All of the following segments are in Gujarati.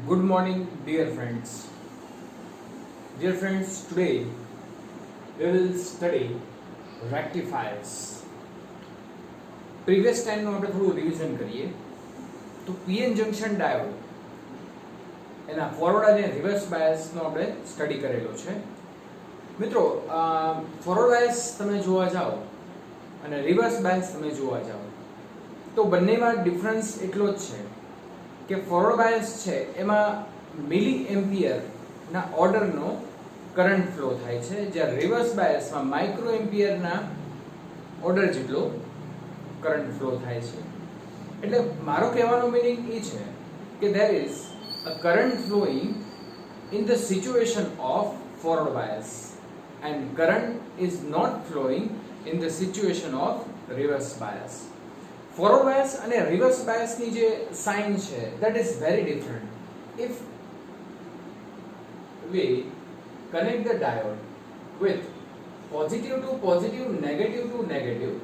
Good morning, dear friends. Dear friends, today we will study rectifiers. Previous time નું આપણે થોડું રિવિઝન કરીએ તો પીએન જંક્શન ડાયોડ એના ફોરવર્ડ અને રિવર્સ બાયસનો આપણે સ્ટડી કરેલો છે. મિત્રો, ફોરવર્ડ બાયસ તમે જોવા જાઓ અને રિવર્સ બાયસ તમે જોવા જાઓ તો બંનેમાં ડિફરન્સ એટલો જ છે કે ફોરવર્ડ બાયસ છે એમાં મિલી એમ્પિયર ના ઓર્ડરનો કરંટ ફ્લો થાય છે, જ્યારે રિવર્સ બાયસમાં માઇક્રો એમ્પિયરના ઓર્ડર જેટલો કરંટ ફ્લો થાય છે. એટલે મારો કહેવાનો મીનિંગ એ છે કે there is a current flowing in the situation of forward bias and current is not flowing in the situation of reverse bias. Forward bias અને રિવર્સ બાયસની જે સાઇન છે that is very different. If we connect the diode with positive to positive, negative to negative,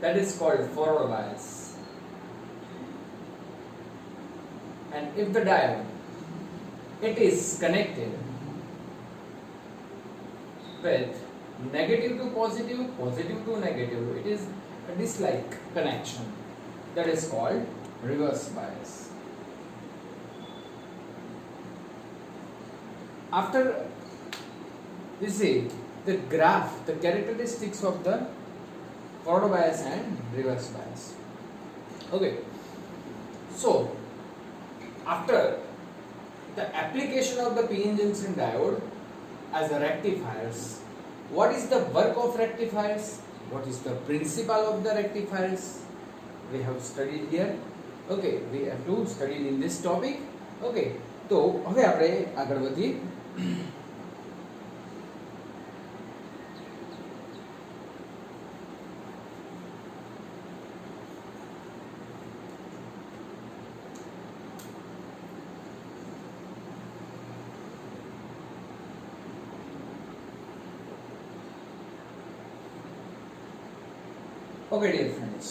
that is called forward bias. And if the diode it is connected with negative to positive, positive to negative, it is a dislike connection, that is called reverse bias. After we see the graph, the characteristics of the forward bias and reverse bias. Okay, so after the application of the PN junction diode as a rectifiers, what is the work of rectifiers? What is the principle of the rectifiers? We have studied here. Okay, we have to study in this topic. Okay, તો હવે આપણે આગળ વધીએ. ઓકે ડિયર ફ્રેન્ડ્સ,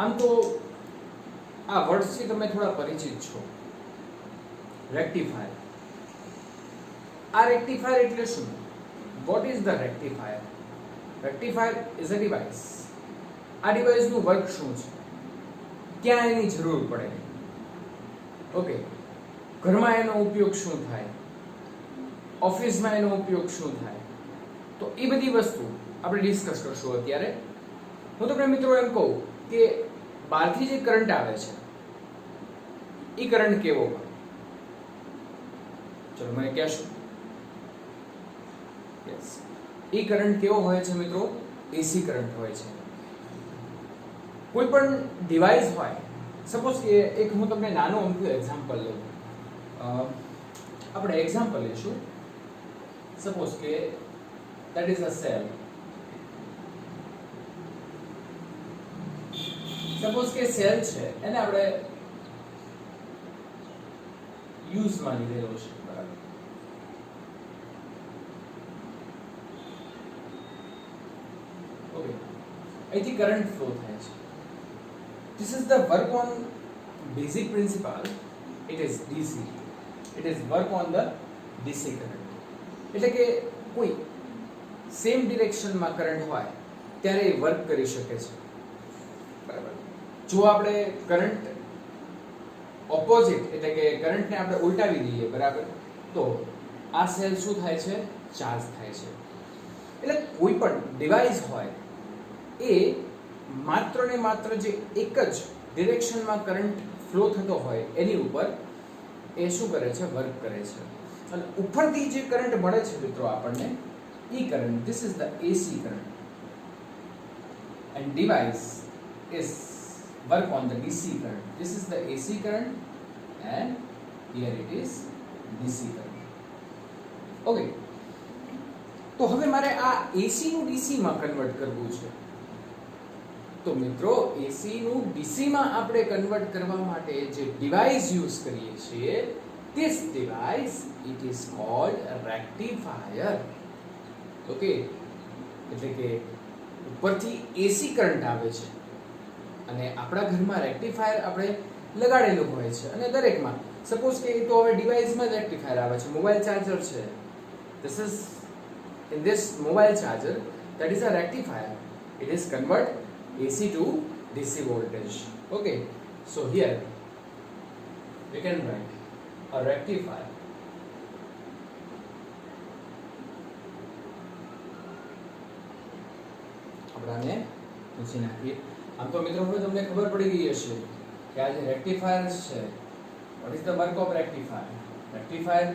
આમ તો આ વર્ડ્સથી તમે થોડા પરિચિત છો. રેક્ટિફાયર. આ રેક્ટિફાયર એટલે શું? What is the rectifier? Rectifier is a device. આ ડિવાઇસનું વર્ક શું છે? ક્યાં એની જરૂર પડે? ઓકે, ઘરમાં એનો ઉપયોગ શું થાય? ઓફિસમાં એનો ઉપયોગ શું થાય? તો એ બધી વસ્તુ આપણે ડિસ્કસ કરશું અત્યારે. હું તમને મિત્રો એમ કહું કે બહારથી જે કરંટ આવે છે એ કરંટ કેવો હોય? ચલો મને કહેશો. યસ, એ કરંટ કેવો હોય છે મિત્રો? એસી કરંટ હોય છે. કોઈ પણ ડિવાઇસ હોય, સપોઝ કે એક હું તમને નાનું અમથું એક્ઝામ્પલ લઉં. આપણે એક્ઝામ્પલ લઈશું. સપોઝ કે that is a cell. Suppose કે સેલ છે એને આપણે યુઝમાં લીધેલો છે, બરાબર? ઓકે, અહીંથી કરંટ ફ્લો થાય છે. This is the work on basic principle. It is DC. It is work on the DC current. એટલે કે કોઈ સેમ ડિરેક્શનમાં કરંટ હોય ત્યારે એ વર્ક કરી શકે છે, બરાબર? જો આપણે કરંટ ઓપોઝિટ એટલે કે કરંટને આપણે ઉલટાવી દઈએ, બરાબર, તો આ સેલ શું થાય છે? ચાર્જ થાય છે. એટલે કોઈ પણ ડિવાઇસ હોય એ માત્ર ને માત્ર જે એક જ ડિરેક્શનમાં કરંટ ફ્લો થતો હોય એની ઉપર એ શું કરે છે? વર્ક કરે છે. અને ઉપરથી જે કરંટ મળે છે મિત્રો આપણને, E current, this is the AC current, and device is work on the DC current. This is the AC current and here it is DC current. Okay, તો હવે મારે આ AC નું DC માં કન્વર્ટ કરવું છે. તો મિત્રો, AC નું DC માં આપણે કન્વર્ટ કરવા માટે જે ડિવાઇસ યુઝ કરીએ છીએ, this device it is called a rectifier. Okay, એટલે કે ઉપરથી એસી કરંટ આવે છે અને આપણા ઘરમાં રેક્ટિફાયર આપણે લગાડેલું હોય છે અને દરેકમાં સપોઝ કે તો હવે ડિવાઇસમાં જ રેક્ટિફાયર આવે છે મોબાઈલ ચાર્જર છે this is in this mobile charger that is a rectifier it is convert AC to DC voltage okay so here we can write a rectifier આપણે પૂછી નાખીએ આમ તો મિત્રો હવે તમને ખબર પડી ગઈ હશે કે આ જે રેક્ટિફાયર્સ છે what is the work of rectifier rectifier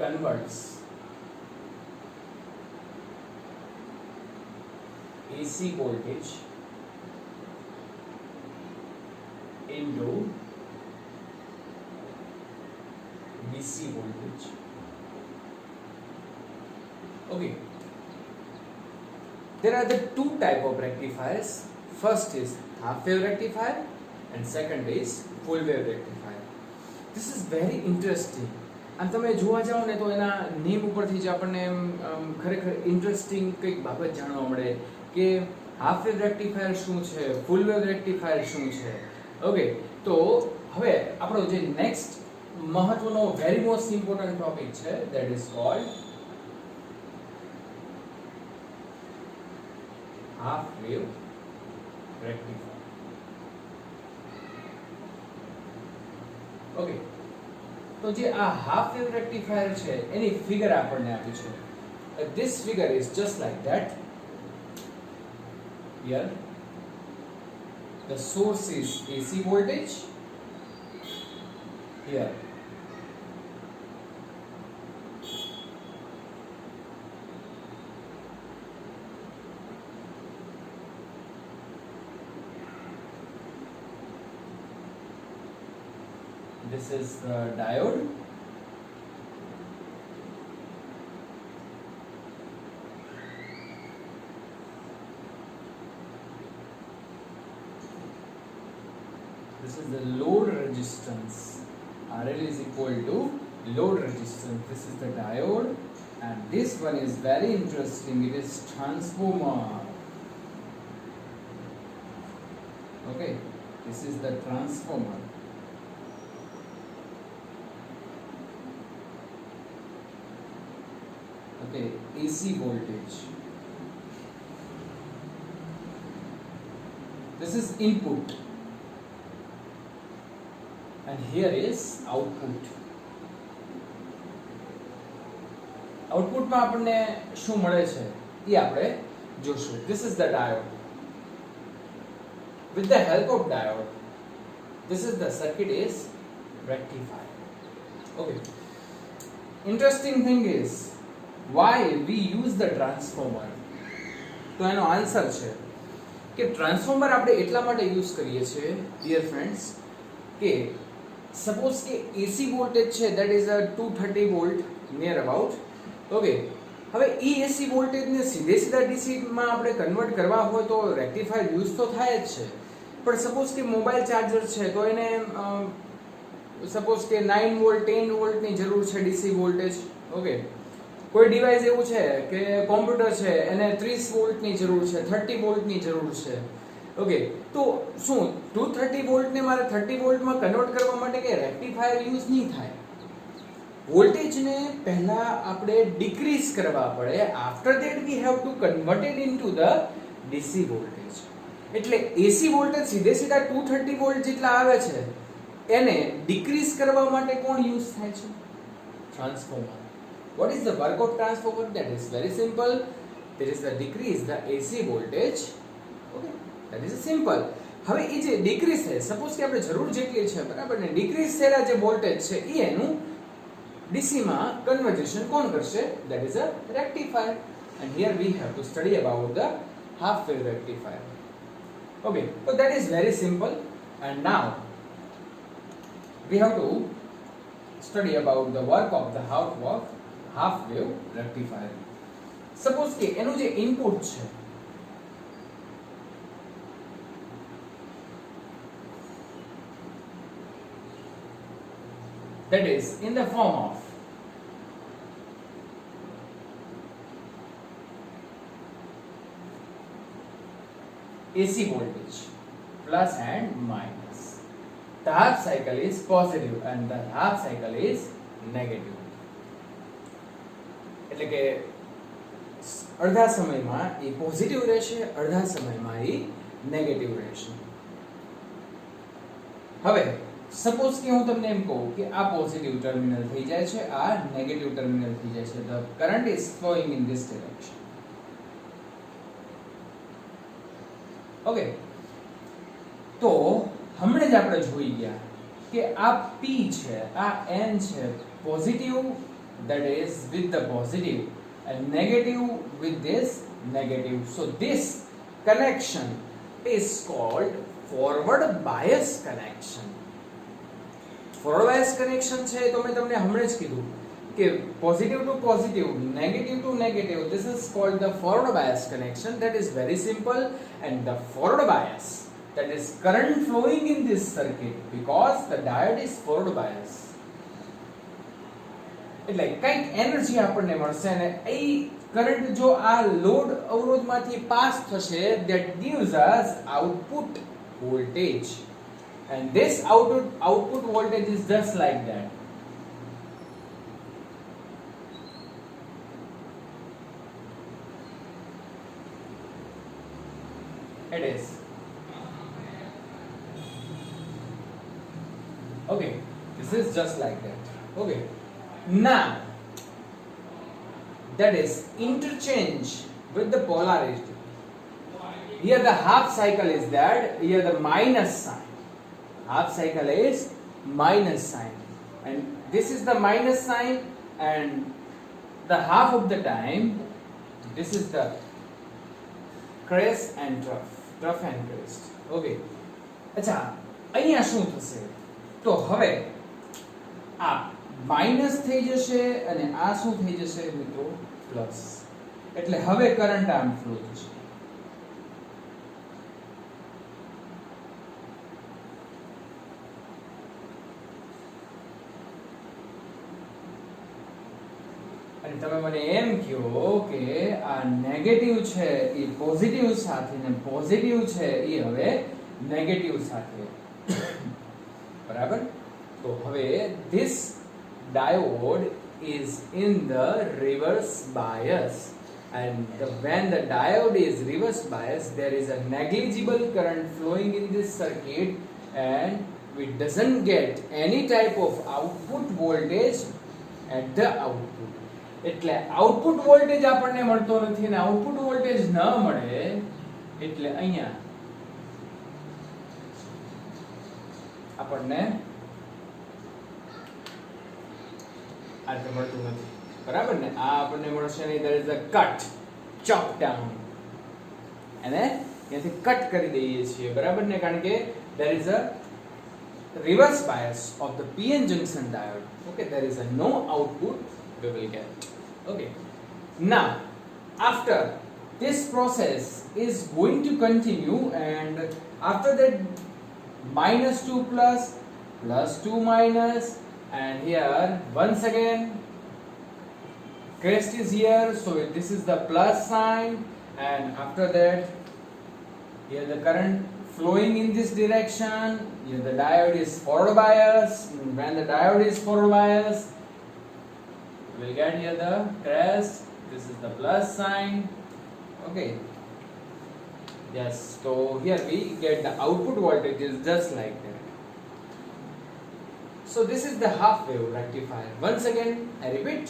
converts AC voltage into DC voltage okay there are the two type of rectifiers first is half wave rectifier and second is full wave rectifier this is very interesting આમ તમે જોવા જાઓ ને તો એના નેમ ઉપરથી જ આપણને ખરેખર ઇન્ટરેસ્ટિંગ કંઈક બાબત જાણવા મળે કે હાફ વેવ રેક્ટિફાયર શું છે ફૂલ વેવ રેક્ટિફાયર શું છે ઓકે તો હવે આપણો જે નેક્સ્ટ મહત્વનો વેરી મોસ્ટ ઇમ્પોર્ટન્ટ ટોપિક છે that is called half wave rectifier okay તો જે આ હાફ વેવ રેક્ટિફાયર છે એની ફિગર આપણને આપી છે this figure is just like that here the source is AC voltage here this is the diode this is the load resistance RL is equal to load resistance this is the diode and this one is very interesting it is transformer okay this is the transformer okay AC voltage this is input and here is output output માં આપણને શું મળે છે એ આપણે જોશું this is the diode with the help of diode this is the circuit is rectified okay interesting thing is why we use the transformer તો એનો આન્સર છે કે ટ્રાન્સફોર્મર આપણે એટલા માટે યુઝ કરીએ છીએ ડિયર ફ્રેન્ડ્સ કે સપોઝ કે AC વોલ્ટેજ છે that is a 230 volt near about okay હવે એ AC વોલ્ટેજને સીધે સીધા DC માં આપણે કન્વર્ટ કરવા હોય તો રેક્ટિફાયર યુઝ તો થાય જ છે પણ સપોઝ કે મોબાઈલ ચાર્જર છે તો એને સપોઝ કે 9 વોલ્ટ 10 વોલ્ટની જરૂર છે DC વોલ્ટેજ ઓકે કોઈ ડિવાઇસ એવું છે કે કોમ્પ્યુટર છે એને 30 વોલ્ટની જરૂર છે 30 વોલ્ટની જરૂર છે ઓકે તો શું 230 વોલ્ટને મારે 30 વોલ્ટમાં કન્વર્ટ કરવા માટે કે રેક્ટિફાયર યુઝ નહીં થાય વોલ્ટેજને પહેલા આપણે ડિક્રીઝ કરવા પડે after that we have two convert it into the DC voltage એટલે AC વોલ્ટેજ સીધે સીધા 230 વોલ્ટ જેટલા આવે છે એને ડિક્રીઝ કરવા માટે કોણ યુઝ થાય છે transformer what is the work of transformer that is very simple there is a decrease the AC voltage okay that is simple હવે એ જે ડિક્રીઝ થાય સપોઝ કે આપણે જરૂર જેટલી છે બરાબર ને ડિક્રીઝ થયેલા જે વોલ્ટેજ છે એ એનું DC માં કન્વર્ઝન કોણ કરશે that is a rectifier and here we have to study about the half wave rectifier okay so that is very simple and now we have to study about the work of the half wave rectifier suppose કે એનું જે ઇનપુટ છે that is in the form of AC voltage plus and minus. The half cycle is positive and the half cycle is negative. એટલે કે અડધા સમયમાં એ પોઝિટિવ રહેશે, અડધા સમયમાં એ નેગેટિવ રહેશે. હવે સપોઝ કે હું તમને એમ કહું કે આ પોઝિટિવ ટર્મિનલ થઈ જાય છે, આ નેગેટિવ ટર્મિનલ થઈ જાય છે. The current is flowing in this direction. Okay, તો હમણાં જ આપણે જોઈ ગયા કે આ P છે, આ N છે, positive that is with the positive and negative with this negative. So this connection is called forward bias connection. Forward bias connection છે તો મેં તમને હમણાં જ કીધું કે positive to positive, negative to negative, this is called the forward bias connection. That is very simple. And the forward bias, that is current flowing in this circuit because the diode is forward bias. એટલે કંઈક એનર્જી આપણને મળશે અને એ કરંટ જો આ લોડ અવરોધમાંથી પાસ થશે, that gives us output voltage. And this output voltage is just like that. It is. Okay, this is just like that. Okay, now that is interchange with the polarity. Here the half cycle is that, here the minus sign. Half cycle is minus sign, and this is the minus sign, and the half of the time this is the crest and trough and crest. Okay, अच्छा અહીંયા શું થશે? તો હવે આ માઈનસ થઈ જશે અને આ શું થઈ જશે મિત્રો? પ્લસ. એટલે હવે કરંટ આમ ફ્લો થશે. અને તમે મને એમ કહો કે આ નેગેટિવ છે એ પોઝિટિવ સાથે ને પોઝિટિવ છે એ હવે નેગેટિવ સાથે. બરાબર? તો હવે this diode is in the reverse bias, and when the diode is reverse bias, there is a negligible current flowing in this circuit and we doesn't get any type of output voltage at the output. એટલે આઉટપુટ વોલ્ટેજ આપણને મળતો નથી અને આઉટપુટ વોલ્ટેજ ન મળે એટલે અહીંયા આપણને આ તો મળતું નથી. બરાબર ને? આ આપણને મળશે નહીં. there is a cut, chop down, અને અહીંયાથી કટ કરી દઈએ છીએ. બરાબર ને? કારણ કે there is a reverse bias of the PN junction diode. Okay, there is a no output we will get. Okay, now after this process is going to continue, and after that -2 plus, +2 minus, and here once again crest is here, so this is the plus sign, and after that here the current flowing in this direction. Here the diode is forward bias. When the diode is forward bias, we'll get here the crest. This is the plus sign. Okay, yes, so here we get the output voltage is just like that. So this is the half wave rectifier. Once again I repeat,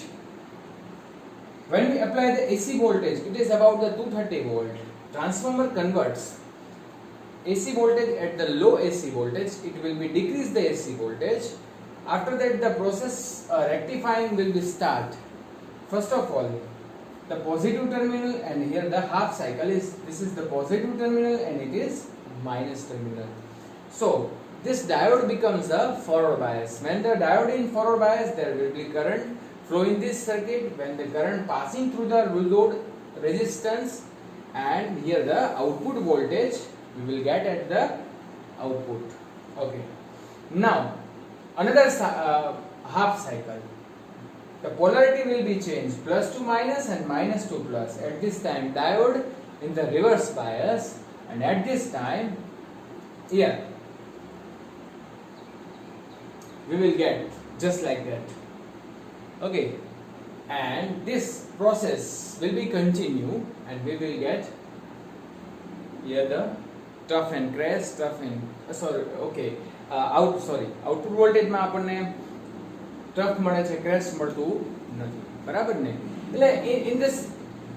when we apply the AC voltage, it is about the 230 volt. Transformer converts AC voltage at the low AC voltage. It will be decrease the AC voltage. After that the process rectifying will be start. First of all, the positive terminal, and here the half cycle is, this is the positive terminal and it is minus terminal. So this diode becomes a forward bias. When the diode is in forward bias, there will be current flow in this circuit. When the current passing through the load resistance, and here the output voltage we will get at the output. Okay, now another half cycle, the polarity will be changed, +2 minus and -2 plus. At this time diode in the reverse bias, and at this time here we will get just like that. Okay, and this process will be continue, and we will get here the tough and crash, tough and output વોલ્ટેજમાં આપણને ટફ મળે છે, ક્રેશ મળતું નથી, બરાબર ને? એટલે ઇન ધીસ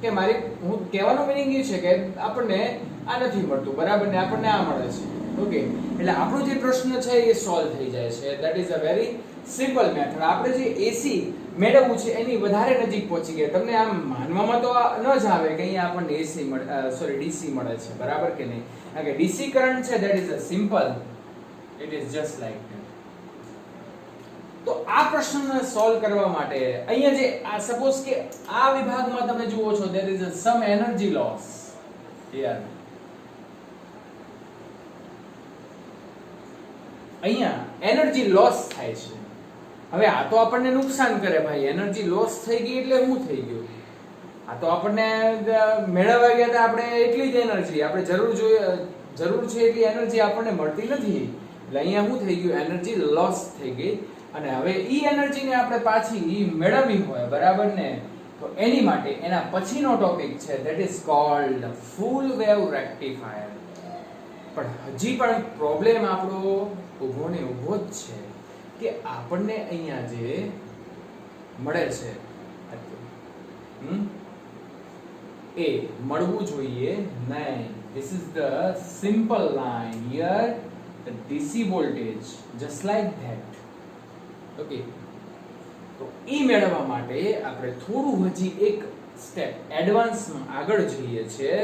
કે મારી હું કહેવાનો મીનિંગ એ છે કે આપણને આ નથી મળતું, બરાબર ને? આપણને આ મળે છે. ઓકે, એટલે આપણો જે પ્રશ્ન છે એ સોલ્વ થઈ જાય છે. That is a very simple method. આપણે જે એસી મેળવવું છે એની વધારે નજીક પહોંચી ગયા. તમને આમ માનવામાં તો ન જ આવે કે અહીંયા આપણને એસી મળે, ડીસી મળે છે, બરાબર કે નહીં? કારણ કે ડીસી કરંટ છે that is a simple, it is just like that. તો આ પ્રશ્નને સોલ્વ કરવા માટે અહીંયા જે આ સપોઝ કે આ વિભાગમાં તમે જુઓ છો there is some energy loss here. અહીંયા એનર્જી લોસ થાય છે. હવે આ તો આપણને નુકસાન કરે ભાઈ. એનર્જી લોસ થઈ ગઈ એટલે શું થઈ ગયું? આ તો આપણને મેળવવા ગયા હતા આપણે એટલી જ એનર્જી, આપણે જરૂર છે એટલી એનર્જી આપણને મળતી નથી. એટલે અહીંયા શું થઈ ગયું? એનર્જી લોસ થઈ ગઈ. અને હવે ઈ એનર્જીને આપણે પાછી મેળવવી હોય, બરાબર ને? તો એની માટે એના પછીનો ટોપિક છે that is called full wave rectifier. પણ હજી પણ પ્રોબ્લેમ આપણો ઊભો જ છે કે આપણને અહીંયા જે મળે છે એ મળવું જોઈએ નહીં. This is the simple line here, the DC voltage just like that. Okay, તો ઈ મેળવવા માટે આપણે થોડું હજી એક સ્ટેપ એડવાન્સમાં આગળ જઈએ છીએ.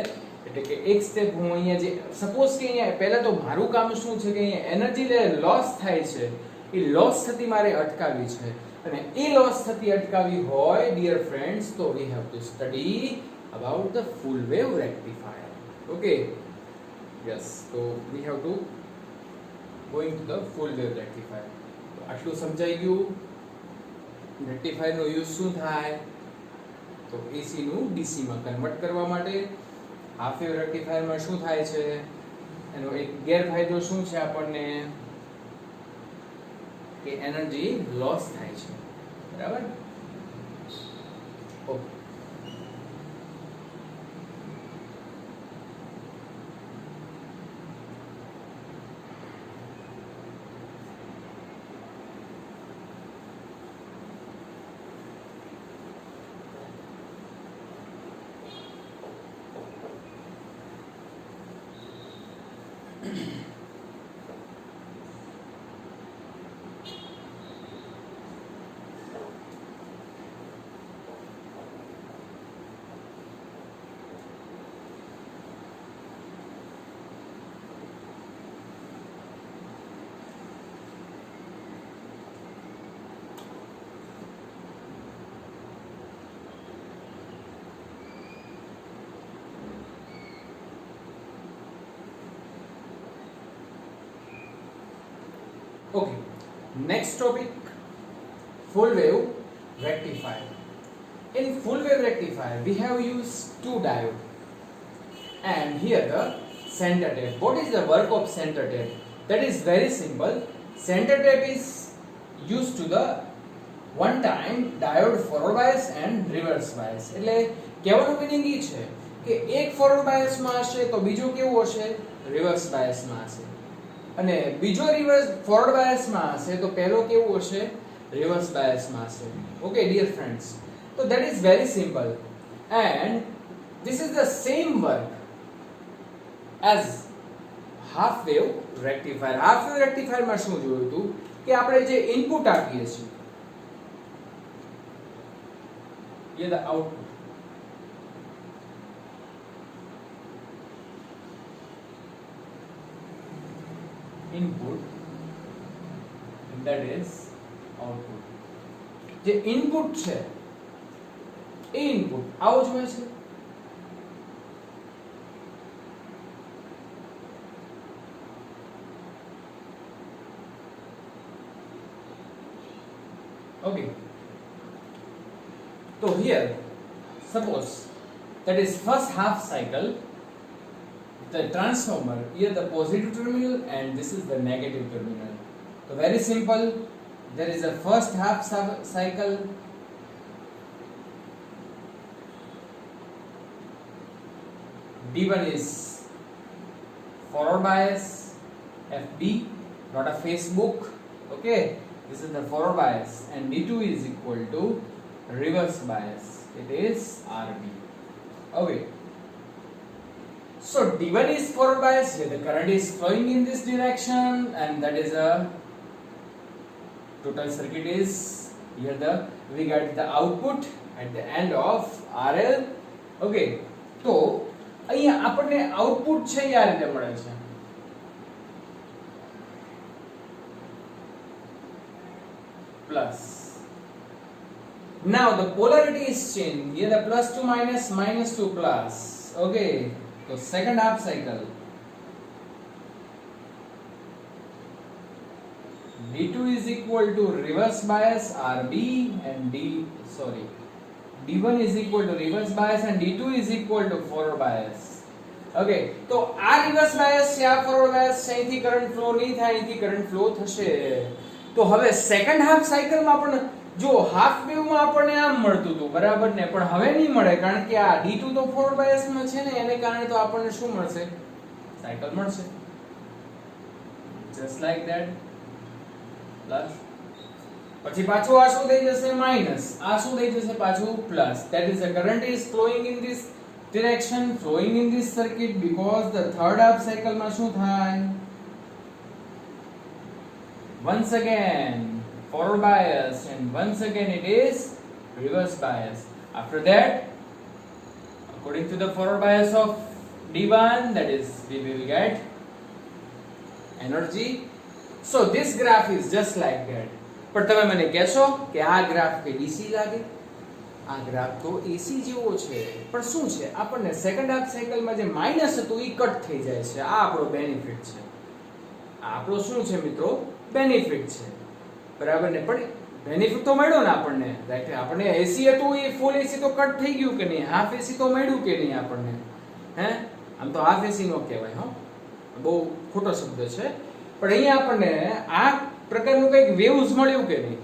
એટલે કે એક સ્ટેપ હું અહીંયા જે સપોઝ કે અહીંયા પહેલા તો મારું કામ શું છે કે અહીંયા એનર્જી લોસ થાય છે, એ લોસ થતી મારે અટકાવવી છે. અને એ લોસ થતી અટકાવવી હોય ડિયર ફ્રેન્ડ્સ, તો we have to study about the full wave rectifier. Okay, yes, તો we have to going to the full wave rectifier. આટલું સમજાઈ ગયું? રેક્ટિફાયર નો યુઝ શું થાય? તો એસી નું ડીસી માં કન્વર્ટ કરવા માટે. હાફ વેવ રેક્ટિફાયર માં શું થાય છે? એનો એક ગેરફાયદો શું છે આપણને? કે એનર્જી લોસ થાય છે, બરાબર? Okay, okay, next topic, full wave rectifier. In full wave rectifier we have used two diode, and here the center tape. What is the work of center tape? That is very simple. Center tape is used to the one time diode forward bias and reverse bias. એટલે કહેવાનો મીનિંગ એ છે કે એક ફોરવર્ડ બાયસ માં હશે તો બીજો કેવો હશે? રિવર્સ બાયસ માં હશે. અને બીજો રિવર્સ ફોરવર્ડ બાયસ માં હશે તો પહેલો કેવો હશે? રિવર્સ બાયસ માં હશે. ઓકે ડિયર ફ્રેન્ડ્સ, તો that is very simple, and this is the same work as half wave rectifier. Half wave rectifier માં શું જોયું હતું કે આપણે જે ઇનપુટ આપીએ છીએ ये the output, input and that is output. જે ઇનપુટ છે એ ઇનપુટ આવો જ હોય છે. Okay, so here suppose that is first half cycle the transformer, here the positive terminal and this is the negative terminal. So very simple, there is a first half cycle, D1 is forward bias, FB, not a Facebook, okay, this is the forward bias, and D2 is equal to reverse bias, it is RB. Okay, so D1 is forward bias, here the current is flowing in this direction, and that is a total circuit is here, the we get the output at the end of RL. Okay, તો અહીંયા આપણને આઉટપુટ છે એ આ રીતે મળે છે, plus. Now the polarity is changed, here the plus to minus, minus to plus. Okay, so second half cycle, D2 is equal to reverse bias RB and D1 is equal to reverse bias and D2 is equal to forward bias. Okay, તો આ reverse bias છે, આ forward bias છે, અહીંથી કરંટ ફ્લો નહીં થાય, અહીંથી કરંટ ફ્લો થશે. તો હવે સેકન્ડ હાફ સાયકલમાં પણ જો હાફ વેવમાં આપણને આમ મળતું હતું, બરાબર ને, પણ હવે નહીં મળે, કારણ કે આ D2 તો ફોરવર્ડ બાયસમાં છે ને, એને કારણે તો આપણને શું મળશે, સાયકલ મળશે, just like that, પ્લસ, પછી પાછું આ શું થઈ જશે, માઈનસ, આ શું થઈ જશે પાછું plus. That is the current is flowing in this direction, flowing in this circuit, because the third half cycle માં શું થાય, once again forward bias and once again it is reverse bias. After that, according to the forward bias of D1, that is we will get energy. So this graph is just like that. પણ તમે મને કહેશો કે આ ગ્રાફ કે ડીસી લાગે, આ ગ્રાફ તો એસી જેવો છે, પણ શું છે, આપણને સેકન્ડ હાફ સાયકલમાં જે માઈનસ હતું એ કટ થઈ જાય છે, આ આપણો બેનિફિટ છે, આ આપણો શું છે મિત્રો, બેનિફિટ છે, બરાબર ને. પણ બેનિફિટ તો મળ્યો ને આપણને, રાઈટ, આપણને એસી હતું એ ફૂલ એસી તો કટ થઈ ગયું કે નહીં, હાફ એસી તો મળ્યું કે નહીં આપણને, હે, આમ તો હાફ એસી નો કહેવાય, હો, બહુ ખોટો શબ્દ છે, પણ અહીંયા આપણને આ પ્રકારનું કંઈક વેવ્સ મળ્યું કે નહીં,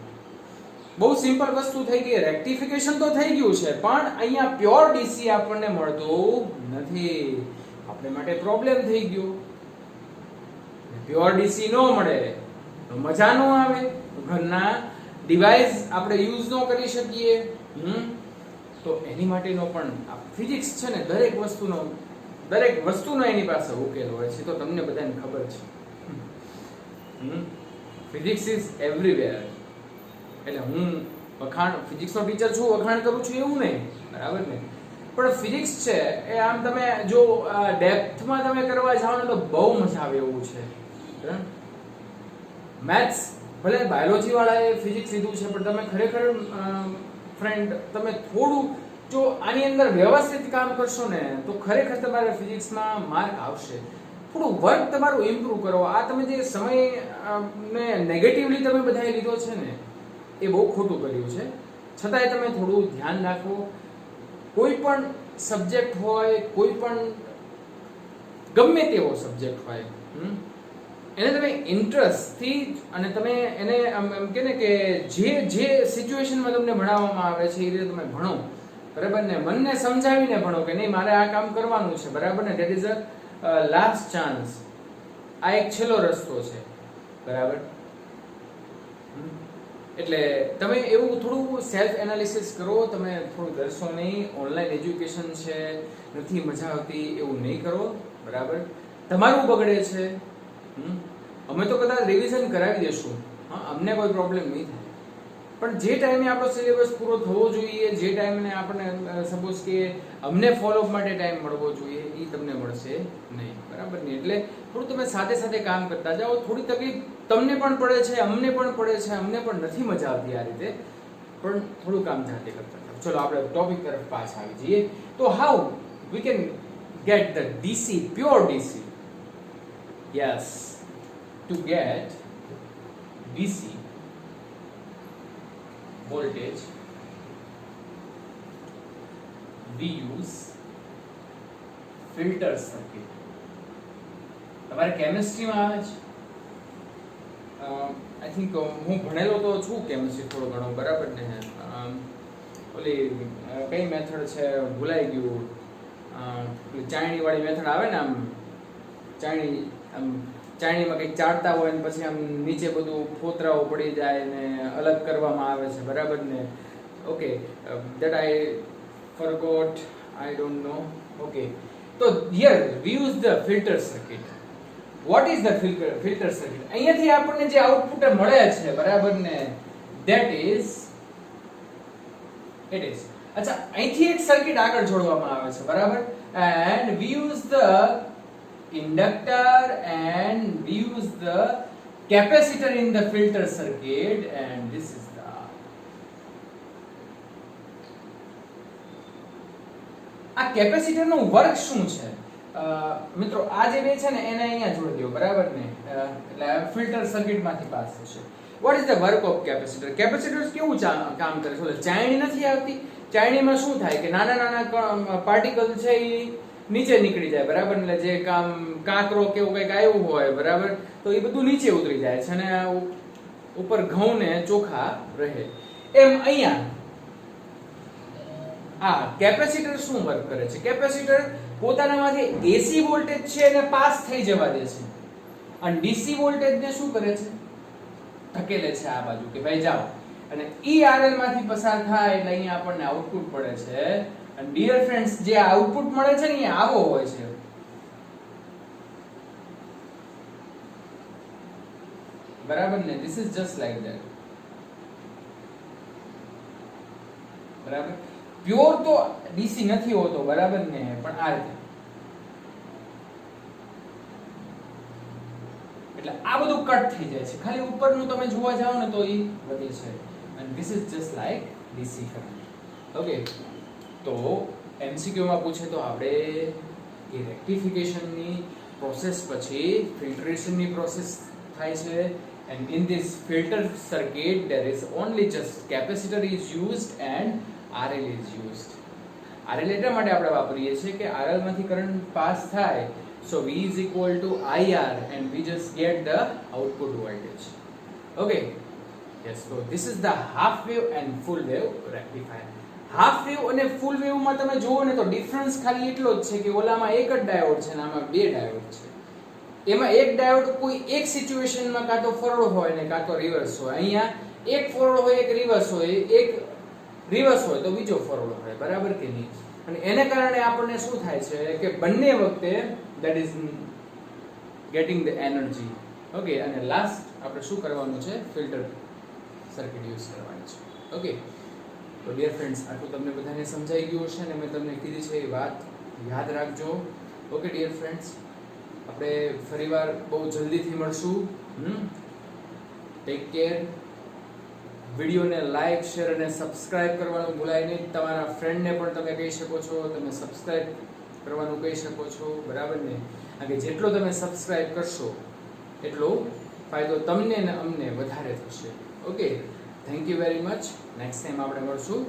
બહુ સિમ્પલ વસ્તુ થઈ ગઈ, રેક્ટિફિકેશન તો થઈ ગયું છે, પણ અહીંયા પ્યોર ડીસી આપણને મળતું નથી, આપણે માટે પ્રોબ્લેમ થઈ ગયો, પ્યોર ડીસી ન મળે તો મજા ન આવે, ઘરના ડિવાઇસ આપણે યુઝ ન કરી શકીએ, તો એની માટેનો પણ ફિઝિક્સ છે ને, દરેક વસ્તુનો એની પાસે ઉકેલ હોય છે, તો તમને બધાને ખબર છે, ફિઝિક્સ ઇઝ એવરીવેર. એટલે હું ફિઝિક્સનો ટીચર છું, વખાણ કરું છું એવું નહીં, બરાબર ને, પણ ફિઝિક્સ છે એ આમ તમે જો ડેપ્થમાં તમે કરવા જાઓ ને તો બહુ મજા આવે એવું છે. મેથ્સ ભલે બાયોલોજી વાળાએ ફિઝિક્સ લીધું છે, પણ તમે ખરેખર ફ્રેન્ડ તમે થોડું જો આની અંદર વ્યવસ્થિત કામ કરશો ને તો ખરેખર તમારે ફિઝિક્સમાં માર્ક આવશે. થોડું વર્ક તમારું ઇમ્પ્રૂવ કરો. આ તમે જે સમય ને નેગેટિવલી તમે બધાએ લીધો છે ને એ બહુ ખોટું કર્યું છે. છતાંય તમે થોડું ધ્યાન રાખો. કોઈ પણ સબ્જેક્ટ હોય, કોઈ પણ ગમે તેવો સબ્જેક્ટ હોય, એને તમે ઇન્ટરેસ્ટથી અને તમે એને એમ કે ને કે જે સિચ્યુએશનમાં તમને ભણાવવામાં આવે છે એ રીતે તમે ભણો, બરાબર ને. મનને સમજાવીને ભણો કે નહીં મારે આ કામ કરવાનું છે, બરાબર ને. That is a last chance. આ એક છેલ્લો રસ્તો છે, બરાબર. એટલે તમે એવું થોડું સેલ્ફ એનાલિસિસ કરો. તમે થોડું ડરશો નહીં. ઓનલાઈન એજ્યુકેશન છે, નથી મજા આવતી એવું નહીં કરો, બરાબર. તમારું બગડે છે, અમે તો કદાચ રિવિઝન કરાવી દેશું, હા, અમને કોઈ પ્રોબ્લેમ નહીં થાય. પણ જે ટાઈમે આપણો સિલેબસ પૂરો થવો જોઈએ, જે ટાઈમે આપણને સપોઝ કે અમને ફોલોઅપ માટે ટાઈમ મળવો જોઈએ, એ તમને મળશે નહીં, બરાબર ને. એટલે થોડું તમે સાથે સાથે કામ કરતા જાઓ. થોડી તકલીફ તમને પણ પડે છે, અમને પણ પડે છે, અમને પણ નથી મજા આવતી આ રીતે, પણ થોડું કામ જાતે કરતા જાઓ. ચલો આપણે ટોપિક તરફ પાછા આવી જઈએ. તો how we can get the DC, pure DC. Yes, to get DC voltage we use filter circuit. તમારે કેમિસ્ટ્રીમાં આવે છે? આઈ થિંક હું ભણેલો તો છું કેમિસ્ટ્રી થોડો ઘણો, બરાબર ને? ઓલી કઈ મેથડ છે ભૂલાઈ ગયું, ચાયણી વાળી મેથડ આવે ને, આમ ચાયણીમાં કંઈક ચાળતા હોય ને પછી આમ નીચે બધું ફોતરાઓ પડી જાય ને અલગ કરવામાં આવે છે, બરાબર ને? Okay, that I forgot, I don't know. Okay, so here we use the filter circuit. What is the filter circuit? અહીંયાથી આપણને જે આઉટપુટ મળે છે, બરાબર ને, that is it is. અચ્છા, અહીંથી એક સર્કિટ આગળ જોડવામાં આવે છે, બરાબર, and we use the inductor and we use the capacitor in the filter circuit, and this is the આ કેપેસિટર નું વર્ક શું છે મિત્રો? આ જે બે છે ને એને અહીંયા જોડી દો, બરાબર ને, એટલે ફિલ્ટર સર્કિટ માંથી પાસ થશે. What is the work of capacitor? Capacitor કેવું કામ કરે છે? ચાયણી નથી આવતી, ચાયણીમાં શું થાય કે નાના નાના પાર્ટિકલ છે એ નીચે નીકળી જાય, બરાબર, એટલે જે કાંકરો કે એવું કંઈક આવ્યું હોય, બરાબર, તો એ બધું નીચે ઉતરી જાય છે અને ઉપર ઘઉં ને ચોખા રહે. એમ અહીંયા આ કેપેસિટર શું વર્ક કરે છે? કેપેસિટર પોતાનામાંથી એસી વોલ્ટેજ છે એને પાસ થઈ જવા દે છે અને ડીસી વોલ્ટેજ ને શું કરે છે? ધકેલે છે આ બાજુ કે ભાઈ જાઓ, અને ERL માંથી પસાર થાય એટલે અહીંયા આપણને આઉટપુટ મળે છે. અને ડિયર ફ્રેન્ડ્સ, જે આઉટપુટ મળે છે ને એ આવો હોય છે, બરાબર ને? This is just like that, બરાબર. પ્યોર તો ડીસી નથી હોતો, બરાબર ને, પણ આ રીતે. એટલે આ બધું કટ થઈ જાય છે, ખાલી ઉપરનું તમે જોવા જાઓ ને તો એ વધે છે. and this is just like DC current. Okay, તો MCQ માં પૂછે તો આપણે એ રેક્ટિફિકેશનની પ્રોસેસ પછી ફિલ્ટરેશનની પ્રોસેસ થાય છે. and in this filter circuit there is only just capacitor is used and RL is used. RL એટલા માટે આપણે વાપરીએ છીએ કે RL માંથી કરંટ પાસ થાય, so V is equal to IR and we just get the output voltage. Okay, yes, so this is the half wave and full wave rectifier. Half wave અને ફૂલ વેવ માં તમે જોવો ને તો ડિફરન્સ ખાલી એટલો જ છે કે ઓલામાં એક જ ડાયોડ છે અને આમાં બે ડાયોડ છે. એમાં એક ડાયોડ કોઈ એક સિચ્યુએશનમાં કાં તો ફોરવર્ડ હોય ને કાં તો રિવર્સ હોય. અહીંયા એક ફોરવર્ડ હોય, એક રિવર્સ હોય, એક રિવર્સ હોય તો બીજો ફોરવર્ડ હોય, બરાબર કે નહીં? અને એને કારણે આપણને શું થાય છે કે બંને વખતે that is getting the energy. Okay, અને લાસ્ટ આપણે શું કરવાનું છે? ફિલ્ટર સર્કિટ યુઝ કરવાની છે. ઓકે, તો ડિયર ફ્રેન્ડ્સ, આટલું તમને બધાને સમજાઈ ગયું હશે ને મેં તમને કીધી છે એ વાત યાદ રાખજો. ઓકે ડિયર ફ્રેન્ડ્સ, આપણે ફરીવાર બહુ જલ્દીથી મળશું. Take care. વિડીયોને લાઈક, શેર અને સબસ્ક્રાઇબ કરવાનું ભૂલાય નહીં. તમારા ફ્રેન્ડને પણ તમે કહી શકો છો, તમે સબસ્ક્રાઇબ કરવાનું કહી શકો છો, બરાબર ને? કારણ કે જેટલો તમે સબસ્ક્રાઇબ કરશો એટલો ફાયદો તમને અને અમને વધારે થશે. Okay, thank you very much. Next time આપણે મળશું.